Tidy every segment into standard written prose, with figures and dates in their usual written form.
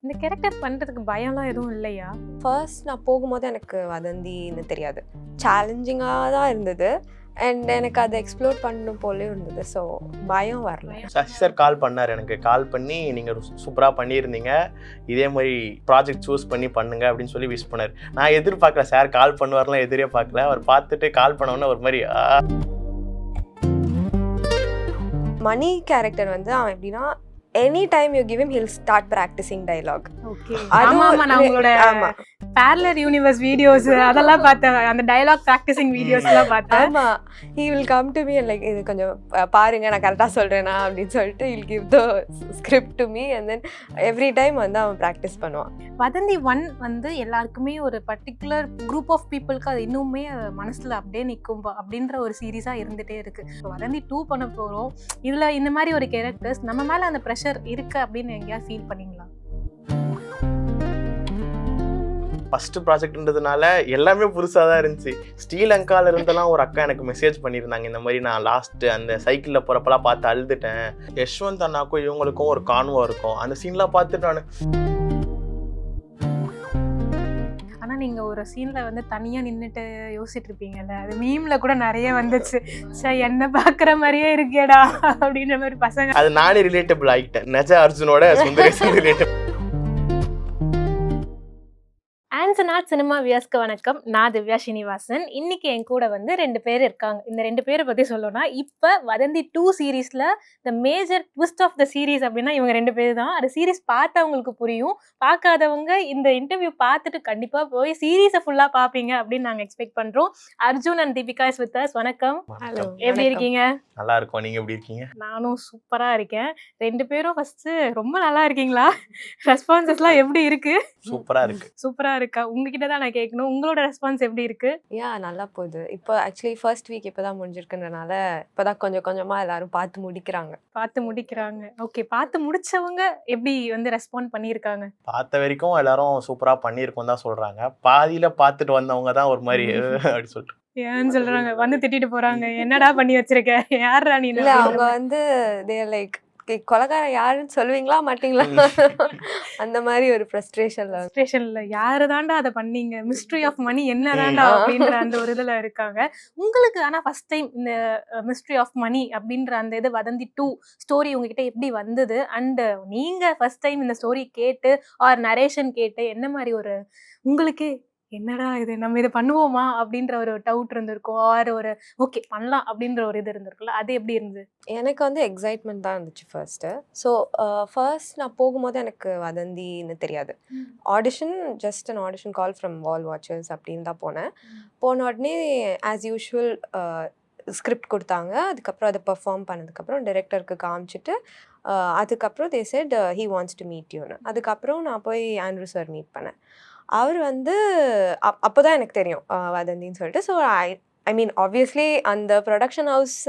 இந்த கேரக்டர் பண்றதுக்கு பயம்லாம் எதுவும் இல்லையா? ஃபர்ஸ்ட் நான் போகும்போது எனக்கு வதந்தின்னு தெரியாது. சேலஞ்சிங்காக தான் இருந்தது. அண்ட் எனக்கு அதை எக்ஸ்ப்ளோர் பண்ணணும் போலயும் இருந்தது. ஸோ பயம் வரல. சசி சார் கால் பண்ணார், எனக்கு கால் பண்ணி நீங்கள் சூப்பராக பண்ணியிருந்தீங்க, இதே மாதிரி ப்ராஜெக்ட் சூஸ் பண்ணி பண்ணுங்க அப்படின்னு சொல்லி விஷ் பண்ணார். நான் எதிர்பார்க்கல சார் கால் பண்ணுவார்லாம், எதிரே பார்க்கல. அவர் பார்த்துட்டு கால் பண்ணோன்னே ஒரு மாதிரி மணி கேரக்டர் வந்து அவன் எப்படின்னா any time you give him he'll start practicing dialogue. Okay. ஆமா நான் உங்களோட parallel universe videos அதெல்லாம் பார்த்தேன். அந்த டயலாக் பிராக்டிசிங் வீடியோஸ்லாம் பார்த்தேன். ஆமா, he will come to me and like இது கொஞ்சம் பாருங்க நான் கரெக்டா சொல்றேனா அப்படின்னு சொல்லிட்டு he'll give the script to me and then every time வந்து அவன் பிராக்டிஸ் பண்ணுவான். வதந்தி 1 வந்து எல்லாருக்குமே ஒரு பர்டிகுலர் குரூப் ஆஃப் பீப்புளுக்கு அது இன்னுமே மனசுல அப்படியே நிற்கும் அப்படின்ற ஒரு சீரீஸா இருந்துட்டே இருக்கு. வதந்தி 2 பண்ண போறோம். இதுல இந்த மாதிரி ஒரு கேரக்டர்ஸ் நம்ம மேல அந்த ப்ரெஷர் இருக்கு அப்படின்னு எங்கேயா ஃபீல் பண்ணீங்களா? ஃபஸ்ட்டு ப்ராஜெக்ட்ன்றதுனால எல்லாமே புதுசாக தான் இருந்துச்சு. ஸ்ரீலங்காவில் இருந்தெல்லாம் ஒரு அக்கா எனக்கு மெசேஜ் பண்ணியிருந்தாங்க, இந்த மாதிரி நான் லாஸ்ட்டு அந்த சைக்கிளில் போகிறப்பெல்லாம் பார்த்து அழுதுட்டேன். யஷ்வந்த் அண்ணாக்கும் இவங்களுக்கும் ஒரு கான்வோ இருக்கும், அந்த சீன்லாம் பார்த்துட்டு நான். ஆனால் நீங்கள் ஒரு சீனில் வந்து தனியாக நின்றுட்டு யோசிச்சுட்டு இருப்பீங்கல்ல, அது மீமில் கூட நிறைய வந்துச்சு. சார் என்ன பார்க்குற மாதிரியே இருக்கேடா அப்படின்ற மாதிரி பசங்க. அது நானே ரிலேட்டபிள் ஆகிட்டேன். நஜ அர்ஜுனோட சுந்தரேசன் ரிலேட்டபிள். ஆன்சனாட் சினிமா வியூவர்ஸ்க்கு வணக்கம். நான் திவ்யா ஸ்ரீனிவாசன். இன்னைக்கு என் கூட வந்து 2 பேர் இருக்காங்க. இந்த 2 பேரை பற்றி சொல்லணும்னா, இப்போ வதந்தி 2 சீரீஸில் the major twist of the series அப்படின்னா இவங்க 2 பேர் தான். அந்த சீரீஸ் பார்த்தவங்களுக்கு புரியும், பார்க்காதவங்க இந்த இன்டர்வியூ பார்த்துட்டு கண்டிப்பாக போய் சீரீஸை ஃபுல்லாக பார்ப்பீங்க அப்படின்னு நாங்கள் எக்ஸ்பெக்ட் பண்ணுறோம். Arjun and Deepika is with us. வணக்கம். ஹலோ, எப்படி இருக்கீங்க? நல்லா இருக்கும், நீங்கள் எப்படி இருக்கீங்க? நானும் சூப்பராக இருக்கேன். 2 பேரும் ஃபஸ்ட்டு ரொம்ப நல்லா இருக்கீங்களா? ரெஸ்பான்சஸ்லாம் எப்படி இருக்கு? சூப்பராக இருக்கு. சூப்பராக இருக்கா? உங்ககிட்ட தான் நான் கேட்கணும், உங்களோட ரெஸ்பான்ஸ் எப்படி இருக்கு? நல்லா போகுது. இப்போ ஆக்சுவலி ஃபர்ஸ்ட் வீக் இப்போ தான் முடிஞ்சிருக்குன்றனால இப்போ தான் கொஞ்சம் கொஞ்சமாக எல்லாரும் பார்த்து முடிக்கிறாங்க. ஓகே, பார்த்து முடிச்சவங்க எப்படி வந்து ரெஸ்பாண்ட் பண்ணியிருக்காங்க? பார்த்த வரைக்கும் எல்லாரும் சூப்பராக பண்ணியிருக்கோம் தான் சொல்கிறாங்க. பாதியில் பார்த்துட்டு வந்தவங்க தான் ஒரு மாதிரி அப்படி சொல்லிட்டு ஏன்னு சொல்றாங்க, வந்து திட்டிட்டு போறாங்க, என்னடா பண்ணி வச்சிருக்க, யாரா நீ? இல்லை, அவங்க வந்து தேர் லைக் கொலைகாரன் யாருன்னு சொல்லுவீங்களா மாட்டீங்களா அந்த மாதிரி ஒரு ஃப்ரஸ்ட்ரேஷன்ல யாரு தாண்டா அதை பண்ணீங்க, மிஸ்ட்ரி ஆஃப் மணி என்னதாண்டா அப்படின்ற அந்த ஒரு இதுல இருக்காங்க. உங்களுக்கு ஆனா ஃபர்ஸ்ட் டைம் இந்த மிஸ்ட்ரி ஆஃப் மணி அப்படின்ற அந்த இது வதந்தி 2 ஸ்டோரி உங்ககிட்ட எப்படி வந்தது? அண்ட் நீங்க ஃபர்ஸ்ட் டைம் இந்த ஸ்டோரி கேட்டு ஆர் நரேஷன் கேட்டு என்ன மாதிரி ஒரு உங்களுக்கு என்னடா இது, நம்ம இதை பண்ணுவோமா அப்படின்ற ஒரு டவுட் இருந்திருக்கும், ஆர் ஒரு ஓகே பண்ணலாம் அப்படின்ற ஒரு இது இருந்திருக்குல்ல, அது எப்படி இருந்தது? எனக்கு வந்து எக்ஸைட்மெண்ட் தான் இருந்துச்சு ஃபர்ஸ்ட்டு. ஸோ ஃபர்ஸ்ட் நான் போகும்போது எனக்கு வதந்தின்னு தெரியாது. Audition just an audition call from wall watchers அப்படின்னு தான் போனேன். போன உடனே ஆஸ் யூஷுவல் ஸ்கிரிப்ட் கொடுத்தாங்க. அதுக்கப்புறம் அதை பெர்ஃபார்ம் பண்ணதுக்கப்புறம் டைரக்டருக்கு காமிச்சிட்டு அதுக்கப்புறம் they said he wants to meet யூன்னு. அதுக்கப்புறம் நான் போய் ஆண்ட்ரூ சார் மீட் பண்ணேன். அவர் வந்து அப்போ தான் எனக்கு தெரியும் வதந்தின்னு சொல்லிட்டு. ஸோ ஐ மீன் ஆப்வியஸ்லி அந்த ப்ரொடக்ஷன் ஹவுஸ்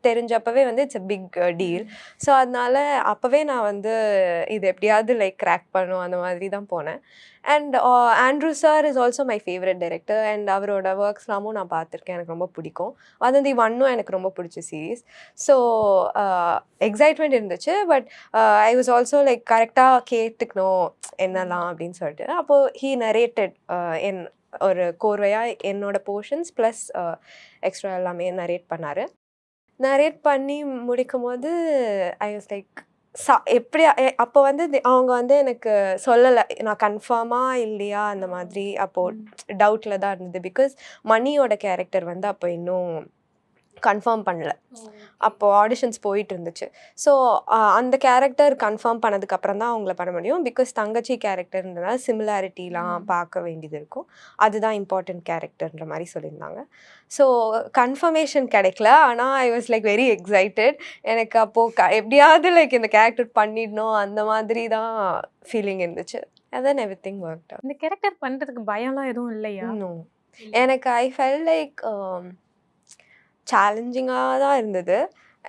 தெரிஞ்சப்பவே வந்து it's a big deal. So அதனால அப்போவே நான் வந்து இது எப்படியாவது லைக் கிராக் பண்ணும் அந்த மாதிரி தான் போனேன். And Andrew sir is also my favourite director and அவரோட ஒர்க்ஸ்லாமும் நான் பார்த்துருக்கேன், எனக்கு ரொம்ப பிடிக்கும். வதந்தி 1 எனக்கு ரொம்ப பிடிச்ச சீரீஸ். ஸோ எக்ஸைட்மெண்ட் இருந்துச்சு. But I was also like கரெக்டாக கேட்டுக்கணும் என்னெல்லாம் அப்படின்னு சொல்லிட்டு. அப்போது ஹீ நரேட்டட் என் ஒரு கோர்வையாக என்னோட போர்ஷன்ஸ் ப்ளஸ் எக்ஸ்ட்ரா எல்லாமே நரேட் பண்ணி முடிக்கும் போது ஐ வாஸ் லைக் எப்படி அப்போ வந்து அவங்க வந்து எனக்கு சொல்லலை நான் கன்ஃபார்மாக இல்லையா அந்த மாதிரி. அப்போது டவுட்டில் தான் இருந்தது. பிகாஸ் மணியோட கேரக்டர் வந்து அப்போ இன்னும் கன்ஃபார்ம் பண்ணல. அப்போது ஆடிஷன்ஸ் போயிட்டு இருந்துச்சு. ஸோ அந்த கேரக்டர் கன்ஃபார்ம் பண்ணதுக்கப்புறம் தான் அவங்கள பண்ண முடியும். பிகாஸ் தங்கச்சி கேரக்டர்ன்றதுனால சிமிலாரிட்டிலாம் பார்க்க வேண்டியது இருக்கும், அதுதான் இம்பார்ட்டன்ட் கேரக்டர்ன்ற மாதிரி சொல்லியிருந்தாங்க. ஸோ கன்ஃபர்மேஷன் கிடைக்கல. ஆனால் I was like very excited. எனக்கு அப்போது எப்படியாவது லைக் இந்த கேரக்டர் பண்ணிடணும் அந்த மாதிரி தான் ஃபீலிங் இருந்துச்சு. அதான் எவ்ரிதிங் ஒர்க்ட் அவுட். இந்த கேரக்டர் பண்ணுறதுக்கு பயம்லாம் எதுவும் இல்லையா? இன்னும் எனக்கு ஐ ஃபெல் லைக் சேலஞ்சிங்காக தான் இருந்தது.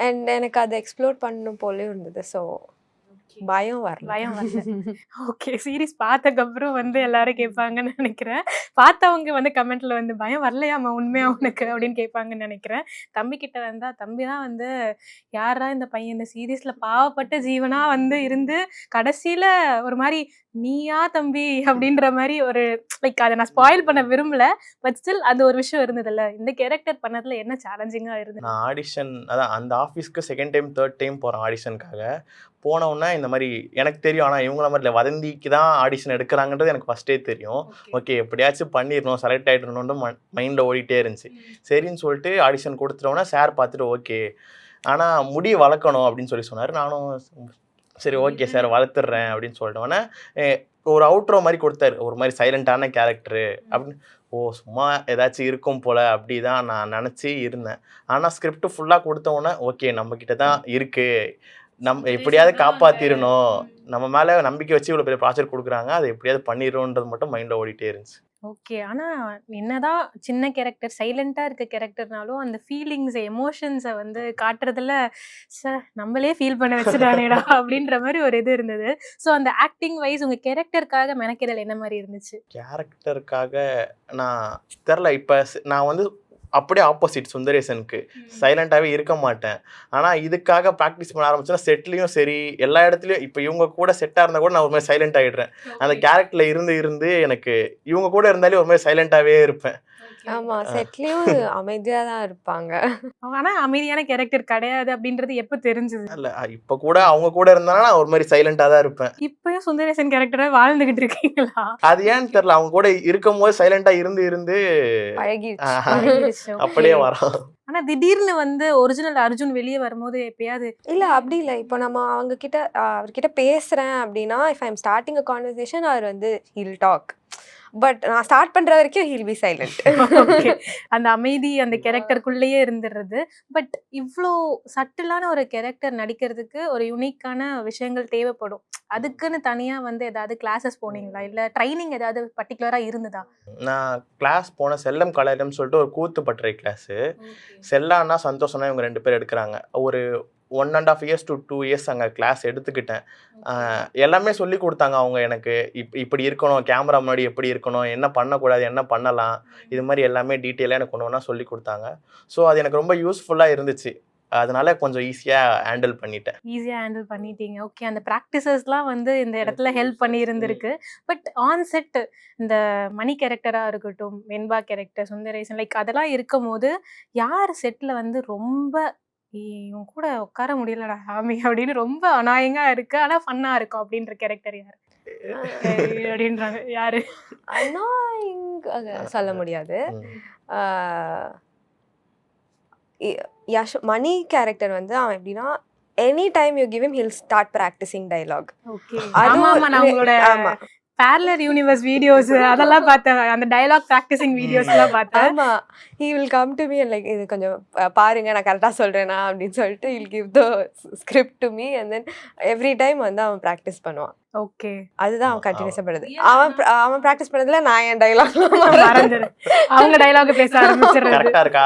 அண்ட் எனக்கு அதை எக்ஸ்ப்ளோர் பண்ணணும் போலயும் இருந்தது. ஸோ பயம் வரல. பயம் வரல. ஓகே. சீரிஸ் பார்த்ததுக்கப்புறம் வந்து எல்லாரும் கேட்பாங்கன்னு நினைக்கிறேன். பார்த்தவங்க வந்து கமெண்ட்ல வந்து பயம் வரலையாம்மா உண்மையா உனக்கு அப்படின்னு கேட்பாங்கன்னு நினைக்கிறேன். தம்பி கிட்ட வந்தா தம்பி தான் வந்து யாரா இந்த பையன் இந்த சீரிஸ்ல பாவப்பட்ட ஜீவனா வந்து இருந்து கடைசியில ஒரு மாதிரி நீயா தம்பி அப்படின்ற மாதிரி ஒரு லைக் அதை நான் ஸ்பாயில் பண்ண விரும்பல. பட் ஸ்டில் அந்த ஒரு விஷயம் இருந்ததுல்ல. இந்த கேரக்டர் பண்ணதுல என்ன சேலஞ்சிங்கா இருந்தது? நான் ஆடிஷன் அதான் அந்த ஆஃபீஸ்க்கு செகண்ட் டைம் தேர்ட் டைம் போகிறேன் ஆடிஷனுக்காக. போன உடனே இந்த மாதிரி எனக்கு தெரியும். ஆனால் இவங்கள மாதிரி இல்லை, வதந்திக்கு தான் ஆடிஷன் எடுக்கிறாங்கன்றது எனக்கு ஃபஸ்ட்டே தெரியும். ஓகே எப்படியாச்சும் பண்ணிடணும், செலக்ட் ஆகிடணுன்னு மைண்டில் ஓடிட்டே இருந்துச்சு. சரின்னு சொல்லிட்டு ஆடிஷன் கொடுத்துட்டோன்னா சார் பார்த்துட்டு ஓகே ஆனால் முடி வளர்க்கணும் அப்படின்னு சொல்லி சொன்னார். நானும் சரி ஓகே சார் வளர்த்துட்றேன் அப்படின்னு சொல்லிட்டோன்னே ஒரு அவுட்ரோ மாதிரி கொடுத்தாரு. ஒரு மாதிரி சைலண்டான கேரக்டரு அப்படின்னு. ஓ சும்மா ஏதாச்சும் இருக்கும் போல் அப்படி தான் நான் நினச்சி இருந்தேன். ஆனால் ஸ்கிரிப்ட் ஃபுல்லாக கொடுத்தோன்னே ஓகே நம்மக்கிட்ட தான் இருக்குது, எப்படியாவது காப்பாற்றிடணும், நம்ம மேலே நம்பிக்கை வச்சு இவ்வளோ பெரிய ப்ராஜெக்ட் கொடுக்குறாங்க, அதை எப்படியாவது பண்ணிடுறோன்றது மட்டும் மைண்டில் ஓடிட்டே இருந்துச்சு. ஓகே. ஆனா என்னதான் சின்ன கேரக்டர் சைலண்டா இருக்க கேரக்டர்னாலும் அந்த ஃபீலிங்ஸ் எமோஷன்ஸை வந்து காட்டுறதுல நம்மளே ஃபீல் பண்ண வச்சுட்டானேடா அப்படின்ற மாதிரி ஒரு இது இருந்தது. ஸோ அந்த ஆக்டிங் வைஸ் உங்க கேரக்டருக்காக மெனக்கிடல் என்ன மாதிரி இருந்துச்சு? கேரக்டருக்காக நான் தெரில. இப்போ நான் வந்து அப்படியே ஆப்போசிட் சுந்தரேசனுக்கு சைலண்டாகவே இருக்க மாட்டேன். ஆனால் இதுக்காக ப்ராக்டிஸ் பண்ண ஆரம்பிச்சோன்னா செட்லேயும் சரி எல்லா இடத்துலையும் இப்போ இவங்க கூட செட்டாக இருந்தால் கூட நான் ஒரு மாதிரி சைலண்ட் ஆகிடுறேன். அந்த கேரக்டரில் இருந்து எனக்கு இவங்க கூட இருந்தாலே ஒரு மாதிரி சைலண்டாகவே இருப்பேன். ஆமா, செட்லயும் அமைதியா தான் இருப்பாங்க. ஆனா அமைதியான கேரக்டர் கிடையாது அப்படின்றது எப்ப தெரிஞ்சது? இல்லை இப்போ கூட அவங்க கூட இருந்தாலும் நான் ஒரு மாதிரி சைலண்டாக தான் இருப்பேன். இப்பயும் சுந்தரேசன் கேரக்டரா வாழ்ந்துகிட்டு இருக்கீங்களா? அது ஏன்னு தெரியல, அவங்க கூட இருக்கும் போது சைலண்டாக இருந்து பழகிடுச்சு. அப்படியே வரோம். ஆனா திடீர்னு வந்து ஒரிஜினல் அர்ஜுன் வெளியே வரும்போது எப்பயாவது இல்ல அப்படி இல்ல. இப்போ நம்ம அவங்க கிட்ட அவர்கிட்ட பேசுறேன் அப்படின்னா if I am starting a conversation அவர் வந்து ஹில் டாக். பட் நான் ஸ்டார்ட் பண்ற வரைக்கும் ஹில் பி சைலண்ட். அந்த அமைதி அந்த கேரக்டருக்குள்ளேயே இருந்துடுறது. பட் இவ்வளோ சட்டிலான ஒரு கேரக்டர் நடிக்கிறதுக்கு ஒரு யூனிக்கான விஷயங்கள் தேவைப்படும். அதுக்குன்னு தனியா வந்து ஏதாவது கிளாஸஸ் போனீங்களா, இல்ல ட்ரைனிங் ஏதாவது பர்டிகுலரா இருந்ததா? நான் கிளாஸ் போன செல்லம் கலையரம்னு சொல்லிட்டு ஒரு கூத்து பட்டறை கிளாஸு. செல்லான்னா சந்தோஷம்னா இவங்க 2 பேர் எடுக்கிறாங்க. ஒரு 1.5 years to 2 years அங்கே கிளாஸ் எடுத்துக்கிட்டேன். எல்லாமே சொல்லி கொடுத்தாங்க அவங்க எனக்கு. இப்படி இருக்கணும், கேமரா முன்னாடி எப்படி இருக்கணும், என்ன பண்ணக்கூடாது, என்ன பண்ணலாம், இது மாதிரி எல்லாமே டீட்டெயிலாக எனக்கு ஒன்று ஒன்றா சொல்லி கொடுத்தாங்க. ஸோ அது எனக்கு ரொம்ப யூஸ்ஃபுல்லாக இருந்துச்சு. அதனால கொஞ்சம் ஈஸியாக ஹேண்டில் பண்ணிட்டீங்க. ஓகே. அந்த ப்ராக்டிசஸ்லாம் வந்து இந்த இடத்துல ஹெல்ப் பண்ணி இருந்திருக்கு. பட் ஆன் செட் இந்த மணி கேரக்டரா இருக்கட்டும், வெண்பா கேரக்டர், சுந்தரேசன் லைக் அதெல்லாம் இருக்கும் போது யார் செட்ல வந்து ரொம்ப இவன் கூட உட்கார முடியலடா சாமி அப்படின்னு ரொம்ப அநாயகா இருக்கு ஆனா ஃபன்னா இருக்கும் அப்படின்ற கேரக்டர் யாரு அப்படின்றாங்க? யாரு? அனாயிங் சொல்ல முடியாது. மணி கேரக்டர் வந்து அவன் எப்படின்னா any time you give him he'll start practicing dialogue. Okay. ஆமா நான் உங்களோட parallel universe videos அதெல்லாம் பார்த்தேன். அந்த டயலாக் பிராக்டிசிங் வீடியோஸ்லாம் பார்த்தேன். ஆமா, he will come to me and like இது கொஞ்சம் பாருங்க நான் கரெக்டா சொல்றேனா அப்படின்னு சொல்லிட்டு he'll give the script to me and then every time வந்து அவன் பிராக்டிஸ் பண்ணுவான். ஓகே. அதுதான் அவன் கண்டினியூஸா பண்ணுது. அவன் பிராக்டிஸ் பண்ணதுல நான் என் டயலாக் மறந்துறேன். அவங்க டயலாக் பேச ஆரம்பிச்சிடுறது. கரெக்டா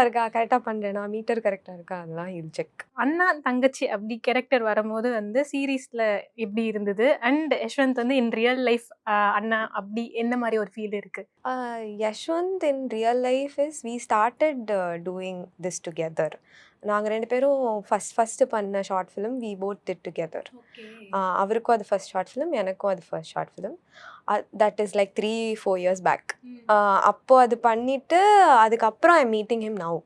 இருக்கா கரெக்டா பண்றேனா, மீட்டர் கரெக்டா இருக்கா, அதெல்லாம் he'll check. அண்ணா தங்கச்சி அப்படி கேரக்டர் வரும்போது வந்து சீரீஸ்ல எப்படி இருந்தது அண்ட் யஷ்வந்த் வந்து இன் ரியல் லைஃப் அண்ணா அப்படி என்ன மாதிரி ஒரு ஃபீல் இருக்கு? Yashwant in real life is we started doing this together. நாங்கள் 2 பேரும் ஃபஸ்ட்டு பண்ண short film we both did together. அவருக்கும் அது ஃபர்ஸ்ட் ஷார்ட் ஃபிலிம், எனக்கும் அது first short film. That is like 3-4 years back. அப்போது அது பண்ணிவிட்டு அதுக்கப்புறம் ஐ மீட்டிங் ஹிம் நவ்.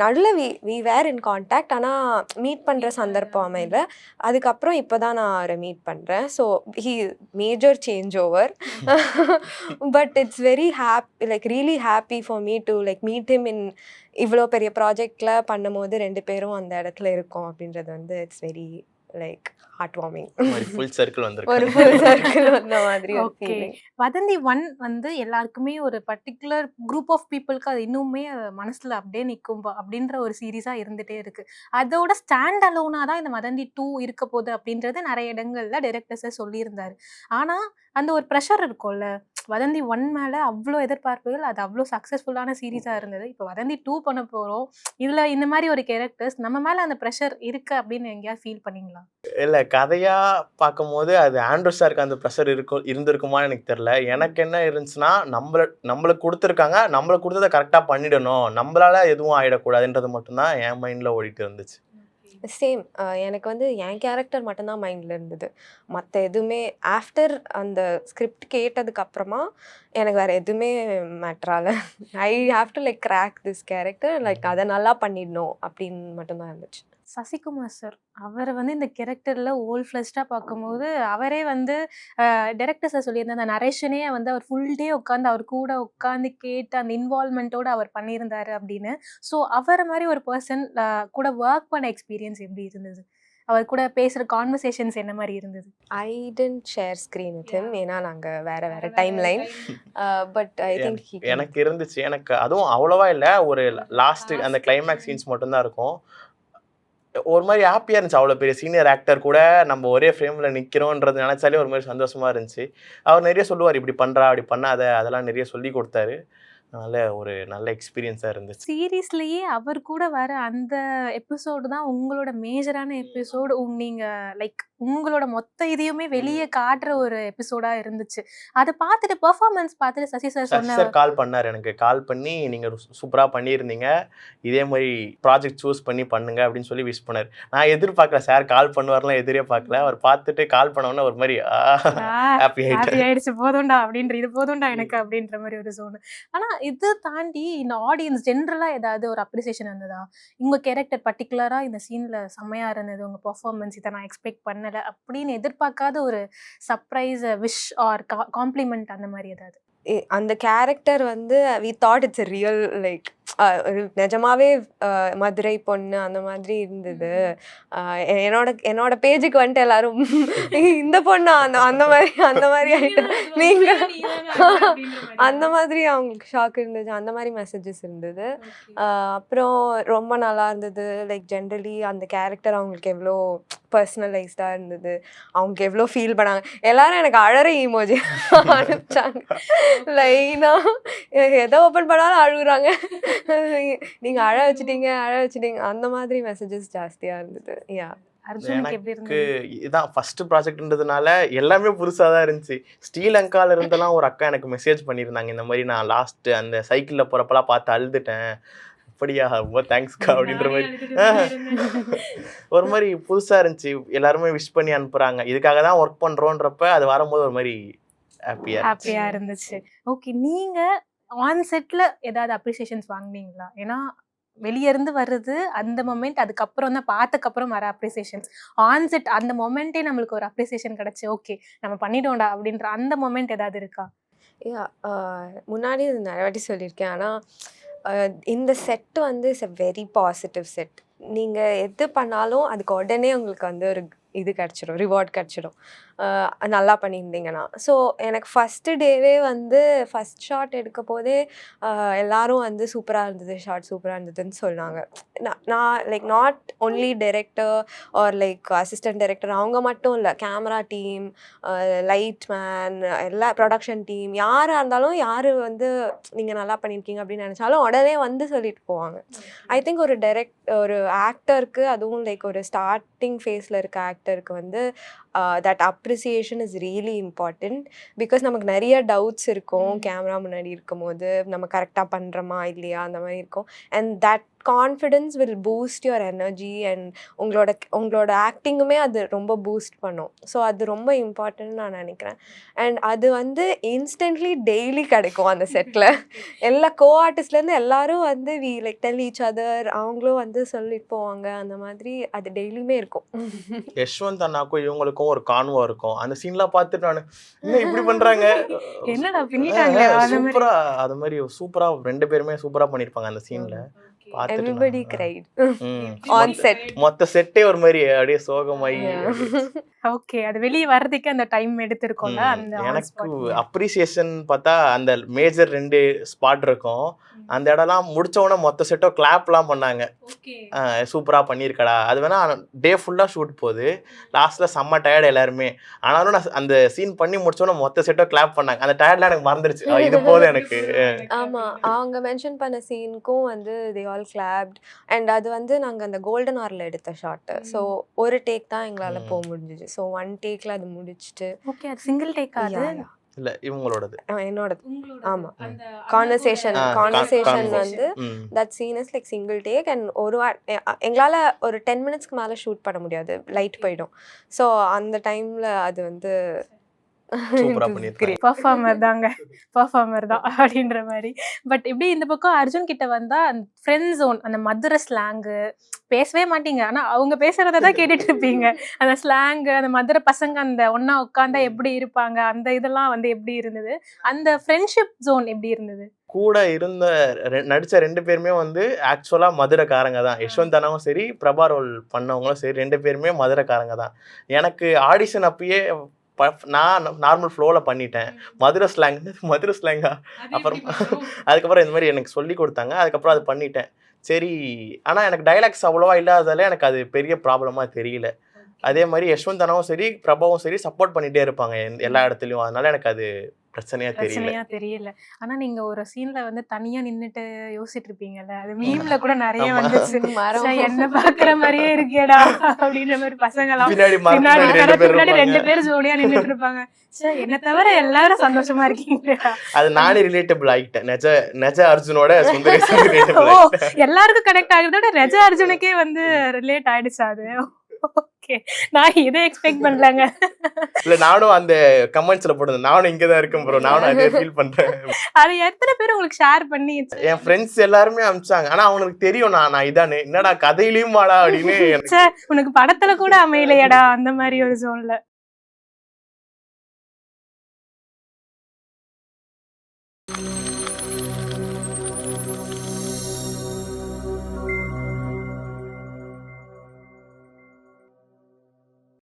நடுவில் வி வேர் இன் கான்டாக்ட். ஆனால் மீட் பண்ணுற சந்தர்ப்பம் அமையல. அதுக்கப்புறம் இப்போ தான் நான் அவரை மீட் பண்ணுறேன். So he major change over. But it's very like really happy for me to like meet him in இவ்வளோ பெரிய ப்ராஜெக்டில் பண்ணும் போது 2 பேரும் அந்த இடத்துல இருக்கோம் அப்படின்றது வந்து it's very like heart warming. ஒரு ஃபுல் சர்க்கிள் வந்த மாதிரி. ஓகே. வதந்தி 1 வந்து எல்லாருக்குமே ஒரு பர்டிகுலர் குரூப் ஆஃப் பீப்புளுக்கு அது இன்னுமே மனசுல அப்படியே நிற்கும் அப்படின்ற ஒரு சீரீஸா இருந்துட்டே இருக்கு. அதோட ஸ்டாண்ட் அலோனா தான் இந்த வதந்தி 2 இருக்க போகுது அப்படின்றது நிறைய இடங்கள்ல டைரக்டர்ஸே சொல்லியிருந்தாரு. ஆனா அந்த ஒரு ப்ரெஷர் இருக்கும்ல, வதந்தி 1 மேல அவ்ளோ எதிர்பார்ப்புகள், அது அவ்ளோ சக்சஸ்ஃபுல்லான சீரிஸா இருந்தது. இப்போ வதந்தி 2 பண்ண போறோம். இதுல இந்த மாரி ஒரு கேரக்டர்ஸ் நம்ம மேல அந்த பிரஷர் இருக்கு அப்படின்னு எங்கேயாவது ஃபீல் பண்ணீங்களா? இல்ல கதையா பார்க்கும்போது அது ஆண்ட்ரூ சாருக்கு அந்த ப்ரெஷர் இருந்திருக்குமான்னு எனக்கு தெரியல. எனக்கு என்ன இருந்துச்சுன்னா, நம்மளுக்கு குடுத்துருக்காங்க. நம்மளுக்கு குடுத்தத கரெக்ட்டா பண்ணிடணும். நம்மளால எதுவும் ஆயிடக்கூடாதுன்றது மட்டும் தான் என் மைண்ட்ல ஓடிட்டு இருந்துச்சு. சேம். எனக்கு வந்து என் கேரக்டர் மட்டும் தான் மைண்ட்ல இருந்தது. மத்த எதுவுமே ஆஃப்டர் அந்த ஸ்கிரிப்ட் கேட்டதுக்கு அப்புறமா எனக்கு வேற எதுவுமே மேட்டர் ஆகல. I have to like crack this character, like அத நல்லா பண்ணிடணும் அப்படின்னு மட்டும் தான் இருந்துச்சு. சசிகுமார் சார். அவர வந்து இந்த கேரக்டர்ல ஹோல் ஃப்ளெஷ்டா பார்க்கும்போது, அவரே வந்து டைரக்டர் சார் சொல்லியிருந்தார், அந்த நரேஷனே வந்து அவர் ஃபுல் டே உட்காந்து அவர் கூட உட்காந்து கேட்டு அந்த இன்வால்வ்மென்ட்டோட அவர் பண்ணியிருந்தாரு அப்படின்னு. ஸோ அவர மாரி ஒரு பெர்சன் கூட ஒர்க் பண்ண எக்ஸ்பீரியன்ஸ் எப்படி இருந்தது? அவர் கூட பேசுற கான்வர்சேஷன்ஸ் என்ன மாரி இருந்தது? I didn't share screen with him. ஏன்னா நாங்க வேற வேற time line. But I think எனக்கு இருந்துச்சு. எனக்கு அதுவும் அவ்வளவா இல்ல. ஒரு லாஸ்ட் அந்த கிளைமாக்ஸ் சீன்ஸ் மட்டும் தான் இருக்கும். ஒரு மாரி ஹேப்பியா இருந்துச்சு. அவ்வளோ பெரிய சீனியர் ஆக்டர் கூட நம்ம ஒரே ஃப்ரேம்ல நிக்கிறோம்ன்றது நெனச்சாலே ஒரு மாரி சந்தோஷமா இருந்துச்சு. அவர் நெறைய சொல்லுவாரு, "இப்படி பண்றா, அப்படி பண்ணாத" அதெல்லாம் நெறைய சொல்லிக் குடுத்தாரு. அதனால ஒரு நல்ல எக்ஸ்பீரியன்ஸா இருந்துச்சு. சீரிஸ்லயே அவர் கூட வர அந்த எபிசோடு தான் உங்களோட மேஜரான எபிசோடு. நீங்க லைக் உங்களோட மொத்த இதையுமே வெளிய காட்டுற ஒரு எபிசோடா இருந்துச்சு. அத பார்த்துட்டு பெர்ஃபார்மன்ஸ் பார்த்துட்டு சசி சார் சசி சொன்ன சார் கால் பண்ணாரு எனக்கு. கால் பண்ணி, "நீங்க சூப்பரா பண்ணியிருந்தீங்க. இதே மாரி ப்ராஜெக்ட் சூஸ் பண்ணி பண்ணுங்க" அப்படின்னு சொல்லி விஷ் பண்ணாரு. நான் எதிர்பார்க்கல. சார் கால் பண்ணுவார்லாம் எதிரே பார்க்கல. அவர் பார்த்துட்டு கால் பண்ண உடனே ஒரு மாரி ஹாப்பி ஹாப்பி ஆயிட்டாரு. ஆயிடுச்சு போதும்டா அப்படின்ற இது போதும்டா எனக்கு அப்படின்ற மாரி ஒரு ஜோன். ஆனா இது தாண்டி இந்த ஆடியன்ஸ் ஜென்ரலா ஏதாவது ஒரு அப்ரிசியேஷன் வந்ததா? உங்க கேரக்டர் பர்ட்டிகுலரா இந்த சீன்ல செம்மையா இருந்தது. உங்க பெர்ஃபார்மன்ஸ் இத நான் எக்ஸ்பெக்ட் பண்ணல அப்படின்னு எதிர்பார்க்காத ஒரு சர்ப்ரைஸ் விஷ் ஆர் காம்ப்ளிமெண்ட் அந்த மாரி ஏதாவது? அந்த கேரக்டர் வந்து we thought it's a real like நிஜமாவே மதுரை பொண்ணு அந்த மாதிரி இருந்தது. என்னோட பேஜுக்கு வந்துட்டு எல்லாரும் இந்த பொண்ணா அந்த மாதிரி ஆயிட்டு நீங்க அந்த மாதிரி அவங்களுக்கு ஷாக் இருந்தது. அந்த மாதிரி மெசேஜஸ் இருந்தது. அப்புறம் ரொம்ப நல்லா இருந்தது. லைக் ஜென்ரலி அந்த கேரக்டர் அவங்களுக்கு எவ்வளோ பர்சனலைஸ்டாக இருந்தது. அவங்க எவ்வளோ ஃபீல் பண்ணாங்க. எல்லாரும் எனக்கு அழற இமோஜி அனுப்பிச்சாங்க. லைனா எதை ஓப்பன் பண்ணாலும் அழுகுறாங்க. நீங்க அழ வச்சுட்டீங்க அந்த மாதிரி மெசேஜஸ் ஜாஸ்தியா இருந்தது. யா அர்ஜுனுக்கு எப்படி எனக்கு இருந்தது? இதான் ஃபர்ஸ்ட் ப்ராஜெக்ட்ன்றதுனால எல்லாமே புதுசா தான் இருந்துச்சு. ஸ்ரீலங்கால இருந்தெல்லாம் ஒரு அக்கா எனக்கு மெசேஜ் பண்ணியிருந்தாங்க. இந்த மாரி நான் லாஸ்ட் அந்த சைக்கிள்ல போறப்பலாம் பார்த்து அழுதுட்டேன். அப்படியா, ரொம்ப தேங்க்ஸ்க்கா அப்படின்ற மாரி. ஒரு மாரி புதுசா இருந்துச்சு. எல்லாருமே விஷ் பண்ணி அனுப்புறாங்க. இதுக்காக தான் ஒர்க் பண்றோன்றப்ப அது வரும்போது ஒரு மாரி ஹாப்பியா இருந்துச்சு. ஓகே. நீங்க ஆன் செட்ல ஏதாவது அப்ரிசியேஷன்ஸ் வாங்குனீங்களா? ஏன்னா வெளிய இருந்து வர்றது அந்த மொமெண்ட், அதுக்கப்புறம் தான் பார்த்ததுக்கப்புறம் வர அப்ரிசியேஷன்ஸ். ஆன் செட் அந்த மொமெண்ட்டே நம்மளுக்கு ஒரு அப்ரிசியேஷன் கிடைச்சு, ஓகே நம்ம பண்ணிட்டோம்டா அப்படின்ற அந்த மொமெண்ட் ஏதாவது இருக்கா? யா முன்னாடி இது நிறைய வாட்டி சொல்லியிருக்கேன். ஆனால் இந்த செட் வந்து it's a very positive set. நீங்கள் எது பண்ணாலும் அதுக்கு உடனே உங்களுக்கு வந்து ஒரு இது கிடச்சிடும், ரிவார்ட் கிடச்சிடும். நல்லா பண்ணியிருந்தீங்கன்னா. ஸோ எனக்கு ஃபஸ்ட்டு டேவே வந்து ஃபஸ்ட் ஷாட் எடுக்க போதே எல்லாரும் வந்து சூப்பராக இருந்தது, ஷாட் சூப்பராக இருந்ததுன்னு சொன்னாங்க. நான் like not only director or like assistant director அவங்க மட்டும் இல்லை, கேமரா டீம், லைட் மேன், எல்லா ப்ரொடக்ஷன் டீம் யாராக இருந்தாலும் யார் வந்து நீங்கள் நல்லா பண்ணியிருக்கீங்க அப்படின்னு நினச்சாலும் உடனே வந்து சொல்லிட்டு போவாங்க. ஐ திங்க் ஒரு ஆக்டருக்கு, அதுவும் லைக் ஒரு ஸ்டார்டிங் ஃபேஸில் இருக்க ஆக்டருக்கு வந்து that appreciation is really important. Because நமக்கு நிறைய டவுட்ஸ் இருக்கும் கேமரா முன்னாடி இருக்கும்போது, நம்ம கரெக்டாக பண்ணுறோமா இல்லையா அந்த மாதிரி இருக்கும். And that confidence will boost your energy and உங்களோட ஆக்டிங்குமே அது ரொம்ப பூஸ்ட் பண்ணும். ஸோ அது ரொம்ப இம்பார்ட்டன்ட்னு நான் நினைக்கிறேன். அண்ட் அது வந்து இன்ஸ்டன்ட்லி டெய்லி கிடைக்கும் அந்த செட்டில். எல்லா ஆர்டிஸ்ட்லேருந்து எல்லாரும் வந்து we like tell each other, அவங்களும் வந்து சொல்லிட்டு போவாங்க. அந்த மாதிரி அது டெய்லியுமே இருக்கும். யஷ்வந்த் அண்ணாக்கும் இவங்களுக்கும் ஒரு கான்வோ இருக்கும். அந்த சீன்லாம் பார்த்துட்டு நான் என்ன இப்படி பண்றாங்க, என்னடா பின்னிட்டாங்களே அந்த மாதிரி. சூப்பரா அது மாதிரி சூப்பரா 2 பேருமே சூப்பரா பண்ணியிருப்பாங்க அந்த சீன்ல. பார்த்துட்டு எவ்ரிபடி நான், கிரைட் ம், ஆன் செட். மொத்த செட்டே ஒரு மாதிரி அப்படியே சோகமாயி ஓகே. அது வெளிய வர்றதுக்கு அந்த டைம் எடுத்திருக்கும்ல அந்த ஆன் எனக்கு ஸ்பாட். அப்ரிசியேஷன் பார்த்தா அந்த மேஜர் 2 ஸ்பாட் இருக்கும். அந்த இடம்லாம் முடிச்ச உடனே மொத்த செட்டோ கிளாப்லாம் பண்ணாங்க. ஓகே. சூப்பரா பண்ணியிருக்கடா. அது வேணா டே ஃபுல்லா ஷூட் போகுது. லாஸ்ட்ல செம்ம டயர்டு எல்லாருமே. ஆனாலும் நான் அந்த சீன் பண்ணி முடிச்ச உடனே மொத்த செட்டோ கிளாப் பண்ணாங்க. அந்த டயர்ட்லாம் எனக்கு மறந்துருச்சு. இது போதும் எனக்கு. ஆமா, அவங்க மென்ஷன் பண்ண சீனுக்கும் வந்து தே ஆல் கிளாப்ட். அண்ட் அது வந்து நாங்க அந்த கோல்டன் ஹார்ல எடுத்த ஷாட். ஸோ ஒரு டேக் தான் எங்களால போக முடிஞ்சுச்சு. ஸோ 1 டேக்ல அது முடிச்சுட்டு ஓகே. அது சிங்கிள் டேக்கா அது? இல்ல இவங்களோடது. என்னோடது. உங்களோட ஆமா. அந்த கான்வர்சேஷன் கான்வர்சேஷன் conversation. வந்து ம். That scene is like single take. And எங்களால் ஒரு 10 மினிட்ஸ்க்கு மேலே ஷூட் பண்ண முடியாது, லைட் போயிடும். ஸோ அந்த டைமில் அது வந்து சூப்பரா பண்ணியிருக்காங்க. பெர்ஃபார்மர் தாங்க, பெர்ஃபார்மர் தான் அப்படின்ற மாதிரி. பட் இப்படி இந்த பக்கம் அர்ஜுன் கிட்ட வந்தா அந்த ஃப்ரெண்ட் ஜோன், அந்த மதுரை ஸ்லாங்கு பேசவே மாட்டீங்க. ஆனா அவங்க பேசுறத தான் கேட்டுட்டு இருப்பீங்க. அந்த ஸ்லாங்கு, அந்த மதுரை பசங்க அந்த ஒண்ணா உட்காந்தா எப்படி இருப்பாங்க, அந்த இதெல்லாம் வந்து எப்படி இருந்தது? அந்த ஃப்ரெண்ட்ஷிப் ஜோன் எப்படி இருந்தது? கூட இருந்த நடிச்ச 2 பேருமே வந்து ஆக்சுவலா மதுரைக்காரங்க தான். யஷ்வந்த் அண்ணாவும் சரி, பிரபா ரோல் பண்ணவங்களும் சரி, 2 பேருமே மதுரைக்காரங்க தான். எனக்கு ஆடிஷன் அப்பயே நான் நார்மல் ஃப்ளோவில் பண்ணிட்டேன். மதுரை ஸ்லாங்கா அப்புறம் அதுக்கப்புறம் இந்த மாதிரி எனக்கு சொல்லி கொடுத்தாங்க. அதுக்கப்புறம் அது பண்ணிட்டேன். சரி, ஆனால் எனக்கு டைலாக்ஸ் அவ்வளோவா இல்லாததால எனக்கு அது பெரிய ப்ராப்ளமாக தெரியல. அதே மாதிரி யஷ்வந்த் அண்ணாவும் சரி, பிரபாவும் சரி சப்போர்ட் பண்ணிகிட்டே இருப்பாங்க எல்லா இடத்துலையும். அதனால எனக்கு அது பிரச்சனையா தெரியல. ஆனா நீங்க ஒரு சீன்ல வந்து தனியா நின்னுட்டு யோசிச்சுட்டு இருப்பீங்கல்ல, அது மீம்ல கூட நிறைய வந்துச்சு. மரம். "ச்சே, என்ன பாக்குற மாதிரியே இருக்கேடா அப்படின்ற மாதிரி பசங்க எல்லாம் பின்னாடி பின்னாடி மரத்துக்கு 2 மரத்துக்கு பேர் முன்னாடி 2 இருப்பாங்க. பேர் ஜோடியா நின்னுட்டு இருப்பாங்க. "ச்சே, என்ன தவிர எல்லாரும் சந்தோஷமா இருக்கீங்களா?" அது நானே ரிலேட்டபிள் ஆகிட்டேன். நெஜ அர்ஜுனோட சுந்தரேசன் ரிலேட்டபிள் ஓ, ஆகிட்டேன். எல்லாருக்கும் கனெக்ட் ஆகுறத விட ரெஜா அர்ஜுனுக்கே வந்து ரிலேட் ஆயிடுச்சு அது. ஓகே, நான் இதை எக்ஸ்பெக்ட் பண்ணலங்க. இல்ல, நானும் அந்த கமெண்ட்ஸ்ல போட்டேன். நானும் இங்க தான் இருக்கேன் ப்ரோ, நானும் அதே ஃபீல் பண்றேன். அது எத்தனை பேர் உங்களுக்கு ஷேர் பண்ணி? என் ஃப்ரெண்ட்ஸ் எல்லாருமே அனுப்பிச்சாங்க. ஆனா அவங்களுக்கு தெரியும் நான் இதானு. என்னடா கதையிலயும் வாடா அப்படின்னு. ச்சே, உனக்கு படத்துல கூட அமையலையடா அந்த மாதிரி ஒரு ஜோன்ல.